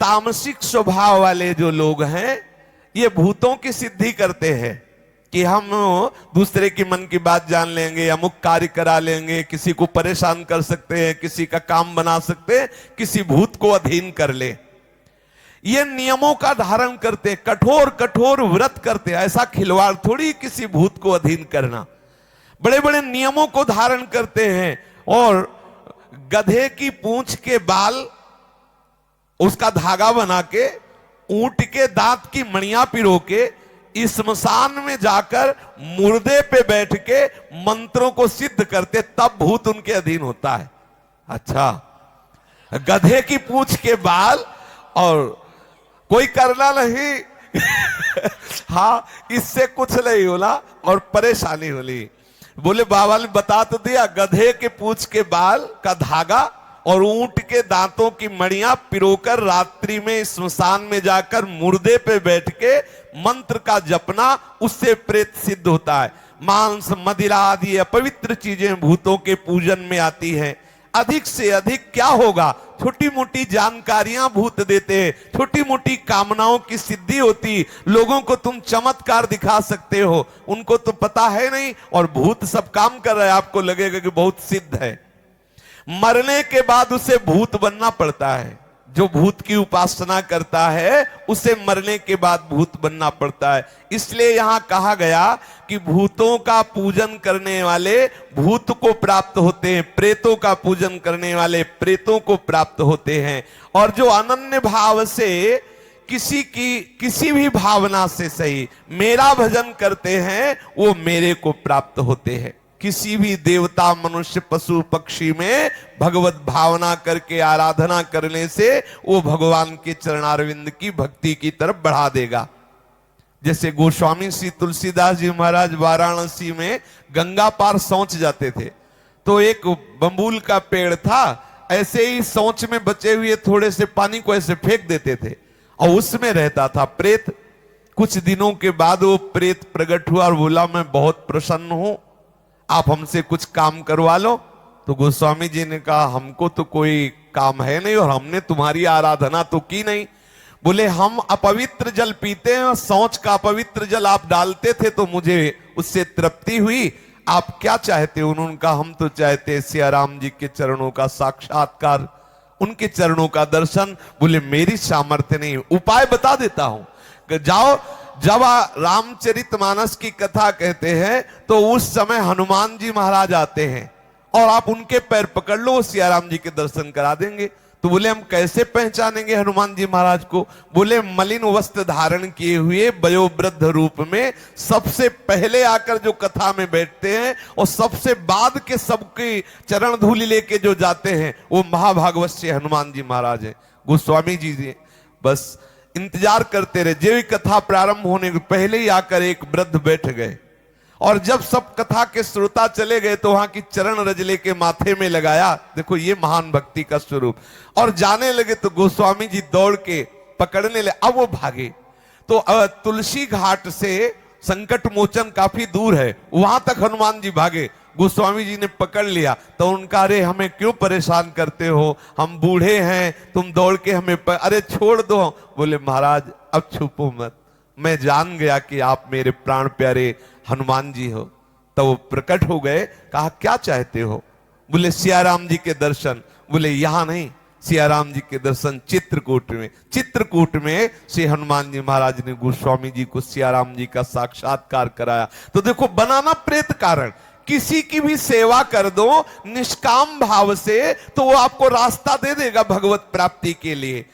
तामसिक स्वभाव वाले जो लोग हैं, ये भूतों की सिद्धि करते हैं कि हम दूसरे की मन की बात जान लेंगे, अमुक कार्य करा लेंगे, किसी को परेशान कर सकते हैं, किसी का काम बना सकते हैं, किसी भूत को अधीन कर ले। ये नियमों का धारण करते, कठोर कठोर व्रत करते। ऐसा खिलवाड़ थोड़ी किसी भूत को अधीन करना। बड़े बड़े नियमों को धारण करते हैं और गधे की पूंछ के बाल उसका धागा बना के, ऊंट के दांत की मणियां पिरो के, स्मशान में जाकर मुर्दे पे बैठ के मंत्रों को सिद्ध करते, तब भूत उनके अधीन होता है। अच्छा, गधे की पूंछ के बाल और कोई करना नहीं हाँ, इससे कुछ नहीं होला और परेशानी होली। बोले बाबा ने बता तो दिया, गधे के पूंछ के बाल का धागा और ऊंट के दांतों की मणियां पिरोकर रात्रि में स्मशान में जाकर मुर्दे पे बैठ के मंत्र का जपना, उससे प्रेत सिद्ध होता है। मांस मदिरा आदि अपवित्र चीजें भूतों के पूजन में आती हैं। अधिक से अधिक क्या होगा, छोटी मोटी जानकारियां भूत देते हैं, छोटी मोटी कामनाओं की सिद्धि होती। लोगों को तुम चमत्कार दिखा सकते हो, उनको तो पता है नहीं, और भूत सब काम कर रहा है, आपको लगेगा कि बहुत सिद्ध है। मरने के बाद उसे भूत बनना पड़ता है। जो भूत की उपासना करता है उसे मरने के बाद भूत बनना पड़ता है। इसलिए यहां कहा गया कि भूतों का पूजन करने वाले भूत को प्राप्त होते हैं, प्रेतों का पूजन करने वाले प्रेतों को प्राप्त होते हैं। और जो अनन्य भाव से किसी भी भावना से सही मेरा भजन करते हैं, वो मेरे को प्राप्त होते हैं। किसी भी देवता मनुष्य पशु पक्षी में भगवत भावना करके आराधना करने से वो भगवान के चरणारविंद की भक्ति की तरफ बढ़ा देगा। जैसे गोस्वामी श्री तुलसीदास जी महाराज वाराणसी में गंगा पार सोच जाते थे, तो एक बम्बूल का पेड़ था, ऐसे ही सोच में बचे हुए थोड़े से पानी को ऐसे फेंक देते थे और उसमें रहता था प्रेत। कुछ दिनों के बाद वो प्रेत प्रकट हुआ और बोला, मैं बहुत प्रसन्न हूं, आप हमसे कुछ काम करवा लो। तो गोस्वामी जी ने कहा, हमको तो कोई काम है नहीं और हमने तुम्हारी आराधना तो की नहीं। बोले, हम अपवित्र जल पीते हैं, शौच का अपवित्र जल आप डालते थे तो मुझे उससे तृप्ति हुई, आप क्या चाहते हो? उन्होंने कहा, हम तो चाहते सिया राम जी के चरणों का साक्षात्कार, उनके चरणों का दर्शन। बोले, मेरी सामर्थ्य नहीं, उपाय बता देता हूं। जाओ, जब रामचरितमानस की कथा कहते हैं तो उस समय हनुमान जी महाराज आते हैं और आप उनके पैर पकड़ लो, सिया राम जी के दर्शन करा देंगे। तो बोले, हम कैसे पहचानेंगे हनुमान जी महाराज को? बोले, मलिन वस्त्र धारण किए हुए वयोवृद्ध रूप में सबसे पहले आकर जो कथा में बैठते हैं और सबसे बाद के सबकी चरण धूलि लेके जो जाते हैं, वो महाभागवत से हनुमान जी महाराज हैं। गोस्वामी जी बस इंतजार करते रहे। जो कथा प्रारंभ होने के पहले ही आकर एक वृद्ध बैठ गए और जब सब कथा के श्रोता चले गए तो वहां की चरण रज लेके माथे में लगाया। देखो, ये महान भक्ति का स्वरूप। और जाने लगे तो गोस्वामी जी दौड़ के पकड़ने लगे। अब वो भागे तो तुलसी घाट से संकट मोचन काफी दूर है, वहां तक हनुमान जी भागे। गोस्वामी जी ने पकड़ लिया तो उनका, अरे हमें क्यों परेशान करते हो, हम बूढ़े हैं, तुम दौड़ के हमें अरे छोड़ दो। बोले, महाराज अब छुपो मत, मैं जान गया कि आप मेरे प्राण प्यारे हनुमान जी हो। तो वो प्रकट हो गए। कहा, क्या चाहते हो? बोले, सियाराम जी के दर्शन। बोले, यहां नहीं, सियाराम जी के दर्शन चित्रकूट में। चित्रकूट में श्री हनुमान जी महाराज ने गोस्वामी जी को सियाराम जी का साक्षात्कार कराया। तो देखो, बनाना प्रेत कारण। किसी की भी सेवा कर दो निष्काम भाव से तो वो आपको रास्ता दे देगा भगवत प्राप्ति के लिए।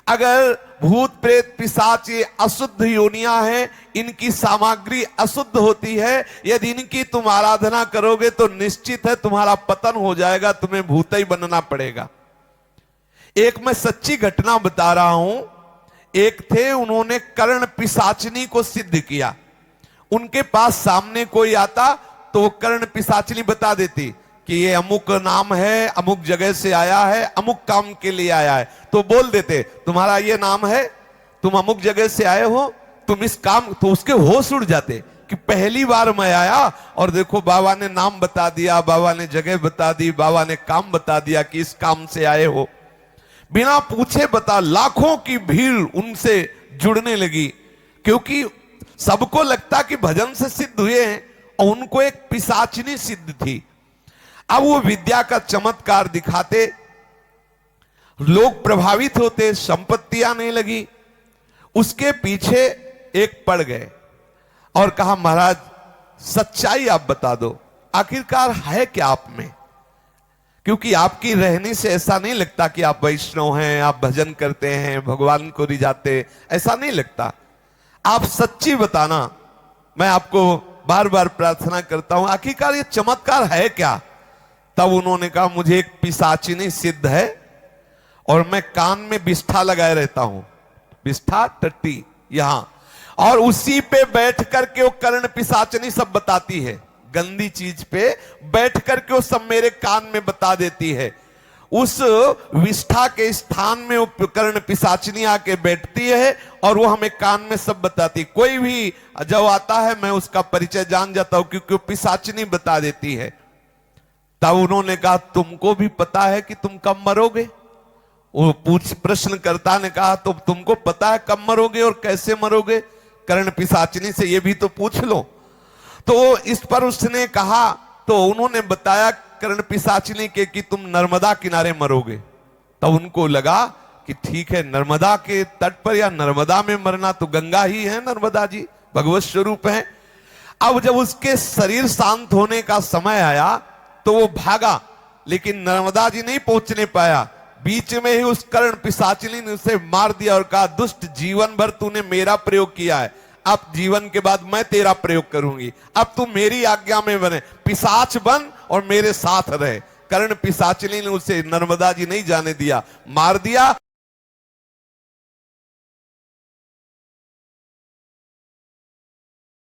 अगर भूत प्रेत पिशाच ये अशुद्ध योनियां हैं, इनकी सामग्री अशुद्ध होती है, यदि इनकी तुम आराधना करोगे तो निश्चित है तुम्हारा पतन हो जाएगा, तुम्हें भूत ही बनना पड़ेगा। एक मैं सच्ची घटना बता रहा हूं। एक थे, उन्होंने कर्ण पिशाचनी को सिद्ध किया। उनके पास सामने कोई आता तो वो कर्ण पिशाचनी बता देती कि ये अमुक नाम है, अमुक जगह से आया है, अमुक काम के लिए आया है। तो बोल देते, तुम्हारा ये नाम है, तुम अमुक जगह से आए हो, तुम इस काम। तो उसके होश उड़ जाते कि पहली बार मैं आया और देखो बाबा ने नाम बता दिया, बाबा ने जगह बता दी, बाबा ने काम बता दिया कि इस काम से आए हो। बिना पूछे बता, लाखों की भीड़ उनसे जुड़ने लगी, क्योंकि सबको लगता कि भजन से सिद्ध हुए हैं और उनको एक पिशाचिनी सिद्ध थी। अब वो विद्या का चमत्कार दिखाते, लोग प्रभावित होते, संपत्ति आने लगी। उसके पीछे एक पड़ गए और कहा महाराज सच्चाई आप बता दो, आखिरकार है क्या आप में, क्योंकि आपकी रहने से ऐसा नहीं लगता कि आप वैष्णव हैं, आप भजन करते हैं, भगवान को रिझाते, ऐसा नहीं लगता। आप सच्ची बताना, मैं आपको बार बार प्रार्थना करता हूं, आखिरकार ये चमत्कार है क्या। तब उन्होंने कहा मुझे एक पिशाचिनी सिद्ध है और मैं कान में बिष्ठा लगाए रहता हूं, बिष्ठा टट्टी यहां, और उसी पे बैठ करके वो कर्ण पिशाचिनी सब बताती है, गंदी चीज पे बैठ करके वो सब मेरे कान में बता देती है। उस विष्ठा के स्थान में वो कर्ण पिशाचिनी आके बैठती है और वो हमें कान में सब बताती। कोई भी जब आता है मैं उसका परिचय जान जाता हूं, क्योंकि वो पिशाचिनी बता देती है। तब उन्होंने कहा तुमको भी पता है कि तुम कब मरोगे। वो प्रश्नकर्ता ने कहा तो तुमको पता है कब मरोगे और कैसे मरोगे, कर्ण पिशाचिनी से ये भी तो पूछ लो। तो इस पर उसने कहा, तो उन्होंने बताया कर्ण पिशाचिनी के कि तुम नर्मदा किनारे मरोगे। तब उनको लगा कि ठीक है, नर्मदा के तट पर या नर्मदा में मरना, तो गंगा ही है नर्मदा जी, भगवत स्वरूप है। अब जब उसके शरीर शांत होने का समय आया तो वो भागा, लेकिन नर्मदा जी नहीं पहुंचने पाया। बीच में ही उस कर्ण पिशाचिनी ने उसे मार दिया और कहा दुष्ट, जीवन भर तूने मेरा प्रयोग किया है, अब जीवन के बाद मैं तेरा प्रयोग करूंगी, अब तू मेरी आज्ञा में बने, पिशाच बन और मेरे साथ रहे। कर्ण पिशाचिनी ने उसे नर्मदा जी नहीं जाने दिया, मार दिया।